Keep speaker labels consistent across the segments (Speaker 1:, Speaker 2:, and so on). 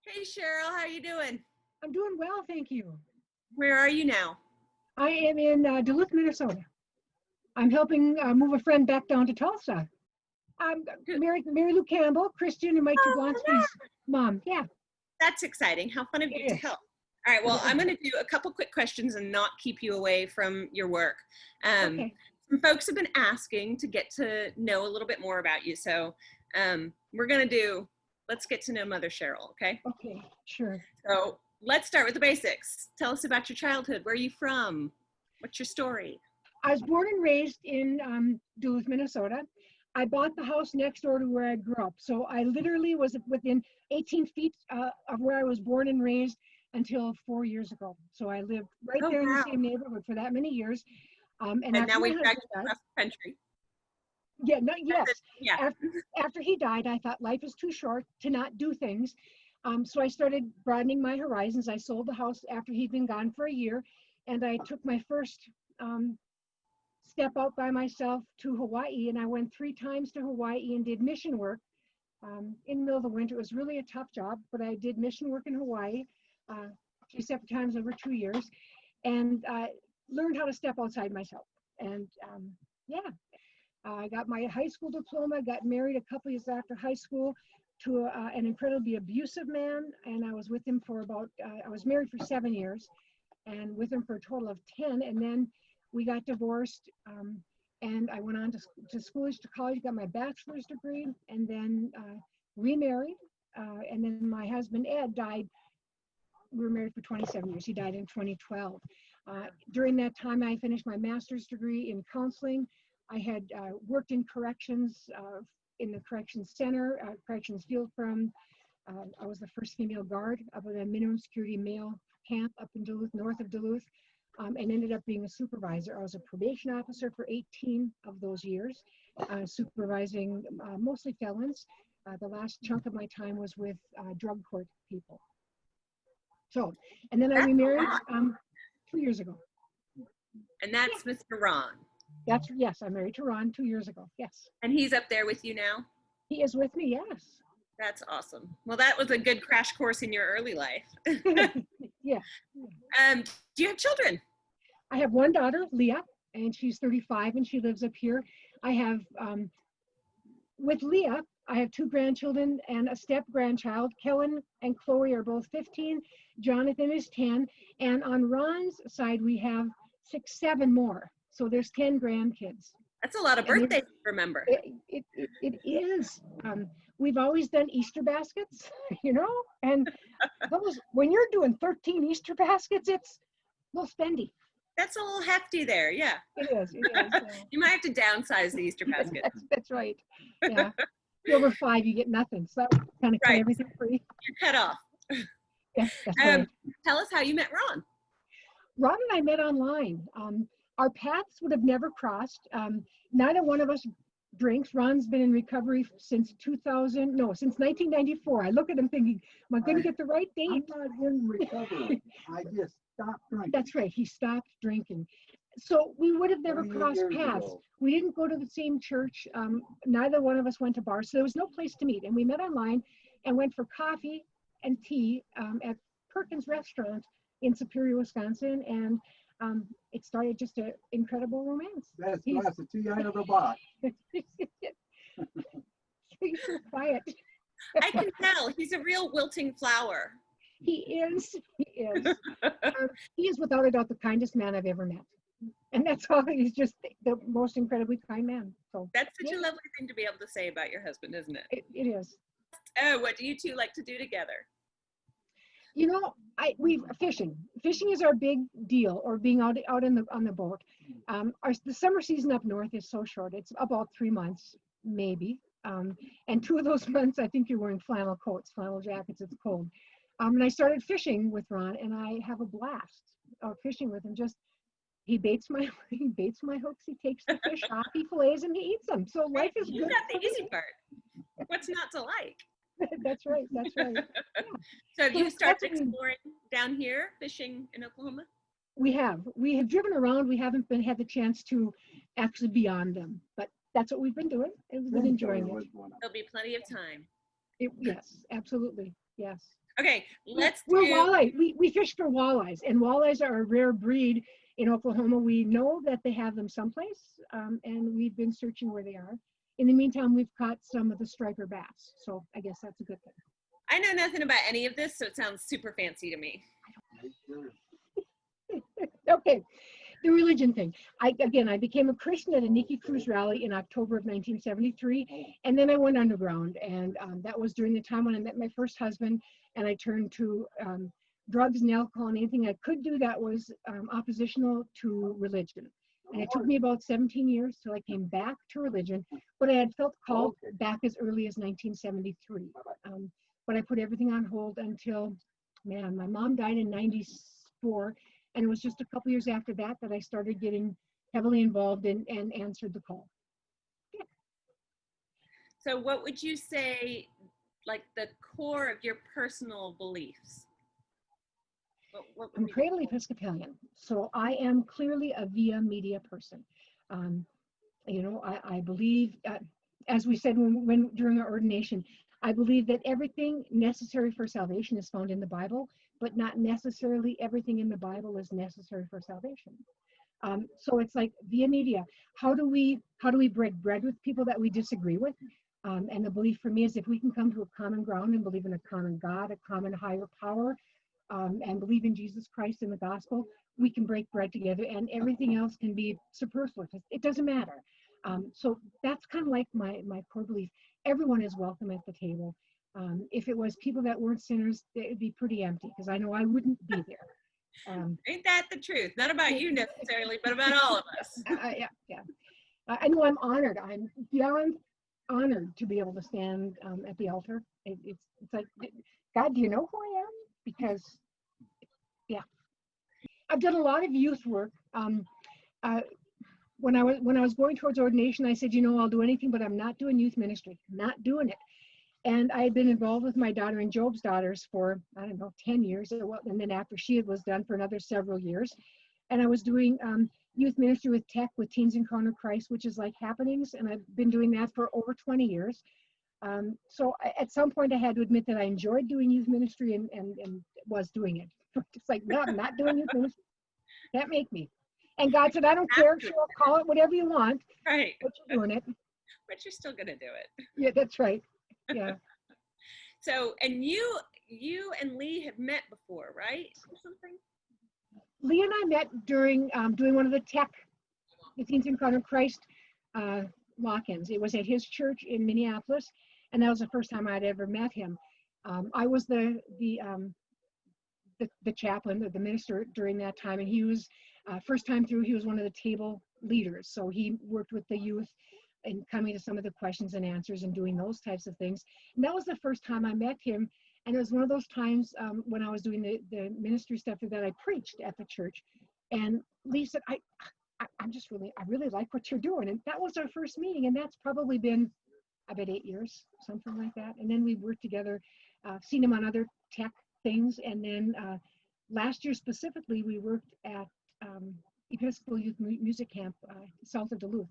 Speaker 1: Hey Cheryl, how you doing?
Speaker 2: I'm doing well, thank you.
Speaker 1: Where are you now?
Speaker 2: I am in Duluth, Minnesota. I'm helping move a friend back down to Tulsa. I'm Mary Lou Campbell, Christian and Mike
Speaker 1: Oh,
Speaker 2: Jablonski's mom. Yeah,
Speaker 1: that's exciting. How fun of you
Speaker 2: it
Speaker 1: to
Speaker 2: is.
Speaker 1: help. All right, well,
Speaker 2: It
Speaker 1: I'm
Speaker 2: is.
Speaker 1: going to do a couple quick questions and not keep you away from your work. Um,
Speaker 2: Okay.
Speaker 1: some folks have been asking to get to know a little bit more about you, so we're going to let's get to know Mother Cheryl, okay?
Speaker 2: Okay, sure.
Speaker 1: So let's start with the basics. Tell us about your childhood. Where are you from? What's your story?
Speaker 2: I was born and raised in Duluth, Minnesota. I bought the house next door to where I grew up. So I literally was within 18 feet of where I was born and raised until 4 years ago. So I lived right
Speaker 1: Oh,
Speaker 2: there in the
Speaker 1: wow.
Speaker 2: same neighborhood for that many years.
Speaker 1: And
Speaker 2: after
Speaker 1: now
Speaker 2: my
Speaker 1: we've got
Speaker 2: husband
Speaker 1: you
Speaker 2: died,
Speaker 1: across the country.
Speaker 2: yeah, no, yes.
Speaker 1: Yeah.
Speaker 2: After he died, I thought life is too short to not do things. So I started broadening my horizons. I sold the house after he'd been gone for a year, and I took my first step out by myself to Hawaii. And I went 3 times to Hawaii and did mission work in the middle of the winter. It was really a tough job, but I did mission work in Hawaii 2 separate times over 2 years, and learned how to step outside myself. And yeah. I got my high school diploma, got married a couple years after high school to an incredibly abusive man. And I was with him for I was married for 7 years and with him for a total of 10. And then we got divorced. And I went on to school, to college, got my bachelor's degree, and then remarried. And then my husband, Ed, died. We were married for 27 years. He died in 2012. During that time, I finished my master's degree in counseling. I had worked in corrections, in the corrections center, corrections field from. I was the first female guard of a minimum security male camp up in Duluth, north of Duluth, and ended up being a supervisor. I was a probation officer for 18 of those years, supervising mostly felons. The last chunk of my time was with drug court people. So, and then I remarried 2 years ago.
Speaker 1: And that's Mr. Ron.
Speaker 2: Yes, I married to Ron 2 years ago. Yes.
Speaker 1: And he's up there with you now?
Speaker 2: He is with me, yes.
Speaker 1: That's awesome. Well, that was a good crash course in your early life.
Speaker 2: Yeah.
Speaker 1: Do you have children?
Speaker 2: I have one daughter, Leah, and she's 35 and she lives up here. I have, with Leah, I have 2 grandchildren and a step grandchild. Kellen and Chloe are both 15. Jonathan is 10. And on Ron's side, we have 7 more. So there's 10 grandkids.
Speaker 1: That's a lot of birthdays to remember.
Speaker 2: It is. We've always done Easter baskets, and those, when you're doing 13 Easter baskets, it's a little spendy.
Speaker 1: That's a little hefty there, yeah.
Speaker 2: It is.
Speaker 1: You might have to downsize the Easter basket.
Speaker 2: That's right. Yeah. Over 5, you get nothing. So that kind of cut everything free.
Speaker 1: You're cut off.
Speaker 2: Yes, that's right.
Speaker 1: Tell us how you met Ron.
Speaker 2: Ron and I met online. Our paths would have never crossed. Neither one of us drinks. Ron's been in recovery since 1994. I look at him thinking, am I going to get the right date?
Speaker 3: I'm not in recovery. I just stopped drinking.
Speaker 2: That's right. He stopped drinking. So we would have never crossed paths. We didn't go to the same church. Neither one of us went to bars. So there was no place to meet. And we met online and went for coffee and tea at Perkins Restaurant in Superior, Wisconsin. And it started just an incredible romance.
Speaker 3: That's the tea out of the box.
Speaker 2: He's so quiet.
Speaker 1: I can tell. He's a real wilting flower.
Speaker 2: He is. He is without a doubt the kindest man I've ever met. And that's all. He's just the most incredibly kind man. So
Speaker 1: that's such a lovely thing to be able to say about your husband, isn't it?
Speaker 2: It is.
Speaker 1: Oh, what do you two like to do together?
Speaker 2: We've fishing. Fishing is our big deal, or being out on the boat. The summer season up north is so short. It's about 3 months, maybe. And 2 of those months, I think you're wearing flannel coats, flannel jackets. It's cold. And I started fishing with Ron, and I have a blast fishing with him. He baits my hooks. He takes the fish off. He fillets them. He eats them. So life is good.
Speaker 1: You got the easy part. What's not to like?
Speaker 2: That's right. Yeah.
Speaker 1: So have you started exploring down here, fishing in Oklahoma?
Speaker 2: We have driven around. We haven't had the chance to actually be on them, but that's what we've been doing, and we've been enjoying it.
Speaker 1: There'll be plenty of time.
Speaker 2: Yes, absolutely. Yes.
Speaker 1: Okay, let's
Speaker 2: We're
Speaker 1: do.
Speaker 2: walleye. We fish for walleyes, and walleyes are a rare breed in Oklahoma. We know that they have them someplace, and we've been searching where they are. In the meantime, we've caught some of the striper bass, so I guess that's a good thing.
Speaker 1: I know nothing about any of this, so it sounds super fancy to me.
Speaker 2: Okay, the religion thing. I became a Christian at a Nikki Cruz rally in October of 1973, and then I went underground, and that was during the time when I met my first husband, and I turned to drugs and alcohol and anything I could do that was oppositional to religion. And it took me about 17 years till I came back to religion, but I had felt called back as early as 1973. But I put everything on hold until, man, my mom died in 94. And it was just a couple years after that that I started getting heavily involved and answered the call. Yeah.
Speaker 1: So what would you say, like the core of your personal beliefs? What would
Speaker 2: I'm
Speaker 1: be
Speaker 2: cradle Episcopalian, so I am clearly a via media person. I believe, as we said when during our ordination, I believe that everything necessary for salvation is found in the Bible, but not necessarily everything in the Bible is necessary for salvation. So it's like via media. How do we break bread with people that we disagree with? And the belief for me is if we can come to a common ground and believe in a common God, a common higher power, and believe in Jesus Christ and the gospel, we can break bread together, and everything else can be superfluous. It doesn't matter. So that's kind of like my core belief. Everyone is welcome at the table. If it was people that weren't sinners, it'd be pretty empty because I know I wouldn't be there.
Speaker 1: Ain't that the truth? Not about you necessarily, but about all of us.
Speaker 2: Yeah. I know I'm honored. I'm beyond honored to be able to stand at the altar. It's like, God, do you know who I am? Because, yeah, I've done a lot of youth work. When I was going towards ordination, I said, I'll do anything, but I'm not doing youth ministry. I'm not doing it. And I had been involved with my daughter and Job's daughters for, 10 years. And then after she was done for another several years. And I was doing youth ministry with Tech, with Teens Encounter Christ, which is like happenings. And I've been doing that for over 20 years. So at some point I had to admit that I enjoyed doing youth ministry and was doing it. It's like, no, I'm not doing youth ministry. Can't make me. And God said, I don't care. Sure, call it whatever you want.
Speaker 1: Right.
Speaker 2: But you're doing it.
Speaker 1: But you're still gonna do it.
Speaker 2: Yeah, that's right. Yeah.
Speaker 1: So, and you and Lee have met before, right? Or something?
Speaker 2: Lee and I met during doing one of the Teens Encounter Christ walk-ins. It was at his church in Minneapolis, and that was the first time I'd ever met him. I was the chaplain, the minister during that time, and he was first time through. He was one of the table leaders, so he worked with the youth and coming to some of the questions and answers and doing those types of things. And that was the first time I met him. And it was one of those times when I was doing the ministry stuff that I preached at the church. And Lee said, I really like what you're doing. And that was our first meeting. And that's probably been, I bet 8 years, something like that. And then we worked together, seen him on other tech things. And then last year specifically, we worked at Episcopal Youth Music Camp south of Duluth.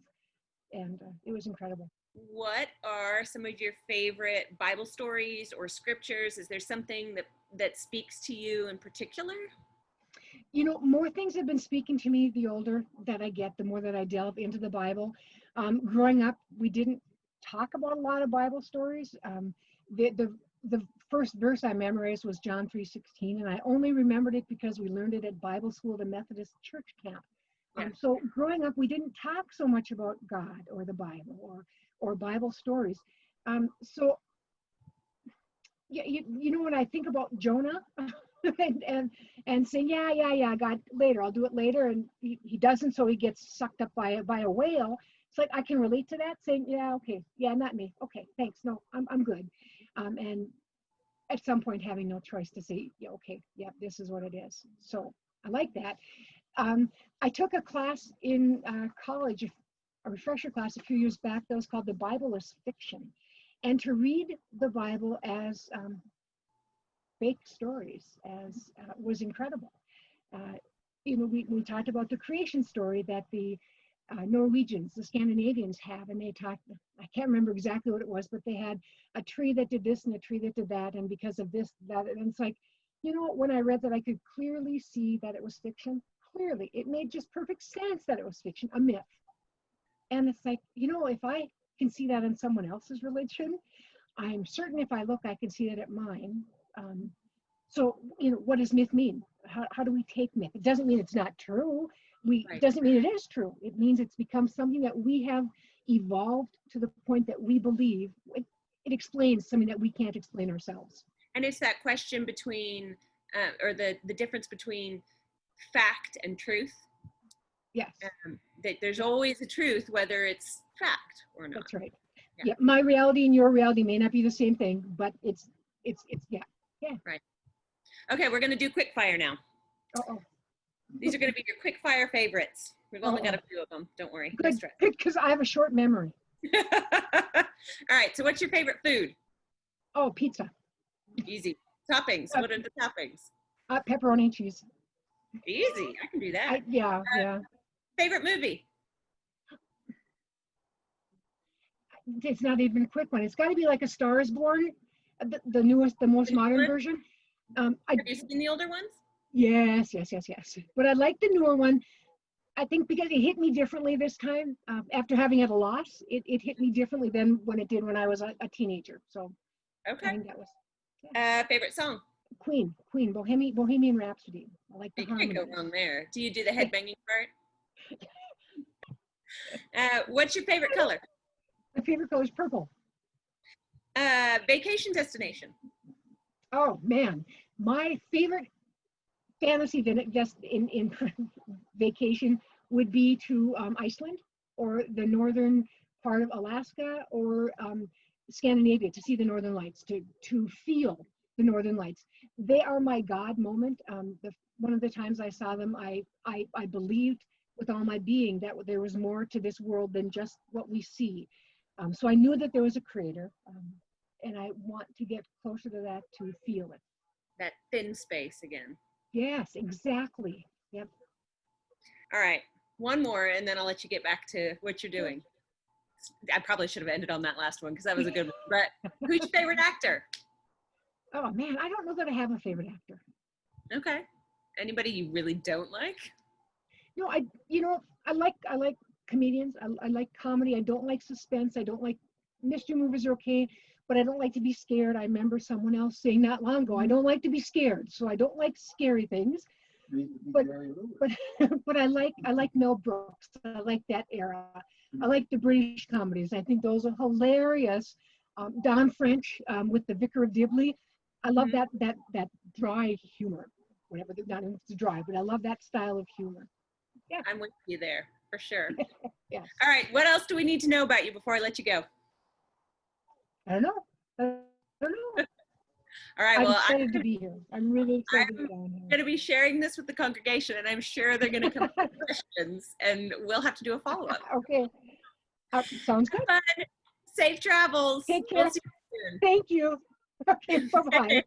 Speaker 2: And it was incredible.
Speaker 1: What are some of your favorite Bible stories or scriptures? Is there something that speaks to you in particular?
Speaker 2: More things have been speaking to me the older that I get, the more that I delve into the Bible. Growing up, we didn't talk about a lot of Bible stories. The first verse I memorized was John 3:16, and I only remembered it because we learned it at Bible school at a Methodist church camp. So growing up, we didn't talk so much about God or the Bible or Bible stories. So yeah, when I think about Jonah and saying, yeah, God, later, I'll do it later, and he doesn't, so he gets sucked up by a whale. It's like I can relate to that, saying, yeah, okay, yeah, not me, okay, thanks, no, I'm good, and at some point having no choice to say, yeah, okay, yeah, this is what it is. So I like that. I took a class in college, a refresher class a few years back that was called The Bible is Fiction. And to read the Bible as fake stories was incredible. We talked about the creation story, that the Norwegians, the Scandinavians have, and they talked, I can't remember exactly what it was, but they had a tree that did this and a tree that did that, and because of this, that, and it's like, you know, when I read that, I could clearly see that it was fiction. Clearly, it made just perfect sense that it was fiction, a myth. And it's like, you know, if I can see that in someone else's religion, I'm certain if I look, I can see that at mine. So, you know, what does myth mean? How do we take myth? It doesn't mean it's not true. It doesn't mean it is true. It means it's become something that we have evolved to the point that we believe. It explains something that we can't explain ourselves.
Speaker 1: And it's that question between, or the difference between fact and truth.
Speaker 2: Yes.
Speaker 1: That there's always a truth, whether it's fact or not.
Speaker 2: That's right.
Speaker 1: Yeah.
Speaker 2: Yeah. My reality and your reality may not be the same thing, but it's yeah.
Speaker 1: Right. Okay, we're going to do quick fire now.
Speaker 2: Uh-oh.
Speaker 1: These are going to be your quick fire favorites. We've only got a few of them. Don't worry.
Speaker 2: Good, because I have a short memory.
Speaker 1: All right, so what's your favorite food?
Speaker 2: Oh, pizza.
Speaker 1: Easy. Toppings. What are the toppings?
Speaker 2: Pepperoni and cheese.
Speaker 1: Easy. I can do that.
Speaker 2: Yeah.
Speaker 1: Favorite movie?
Speaker 2: It's not even a quick one. It's got to be like A Star is Born, the newest, the most modern version.
Speaker 1: Have you seen the older ones?
Speaker 2: Yes. But I like the newer one. I think because it hit me differently this time. After having had a loss, it hit me differently than when it did when I was a teenager. So
Speaker 1: okay.
Speaker 2: I think that was.
Speaker 1: Favorite song?
Speaker 2: Queen, Bohemian Rhapsody. I like the
Speaker 1: You can't go
Speaker 2: harmonies.
Speaker 1: wrong there. Do you do the headbanging part? What's your favorite color?
Speaker 2: My favorite color is purple.
Speaker 1: Vacation destination?
Speaker 2: Oh man, my favorite fantasy in vacation would be to Iceland or the northern part of Alaska or Scandinavia to see the northern lights, to feel the northern lights. They are my God moment. One of the times I saw them, I believed with all my being that there was more to this world than just what we see. So I knew that there was a creator, and I want to get closer to that to feel it.
Speaker 1: That thin space again.
Speaker 2: Yes, exactly. Yep.
Speaker 1: All right, one more, and then I'll let you get back to what you're doing. I probably should have ended on that last one because that was a good one. But who's your favorite actor?
Speaker 2: Oh man, I don't know that I have a favorite actor.
Speaker 1: Okay. Anybody you really don't like?
Speaker 2: No, I like comedians. I like comedy. I don't like suspense. I don't like mystery movies are okay, but I don't like to be scared. I remember someone else saying not long ago, I don't like to be scared, so I don't like scary things. But I like Mel Brooks. I like that era. I like the British comedies. I think those are hilarious. Don French with The Vicar of Dibley. I love that dry humor. Whatever, not it's dry, but I love that style of humor. Yeah,
Speaker 1: I'm with you there for sure.
Speaker 2: Yes.
Speaker 1: All right, what else do we need to know about you before I let you go?
Speaker 2: I don't know.
Speaker 1: All right,
Speaker 2: I'm
Speaker 1: well,
Speaker 2: excited to be here. I'm really excited to be down
Speaker 1: I'm going
Speaker 2: here.
Speaker 1: to be sharing this with the congregation, and I'm sure they're going to come up with questions, and we'll have to do a follow-up.
Speaker 2: Okay. Sounds good.
Speaker 1: Fun. Safe travels.
Speaker 2: Take care.
Speaker 1: We'll see you soon.
Speaker 2: Thank you. Okay, bye-bye.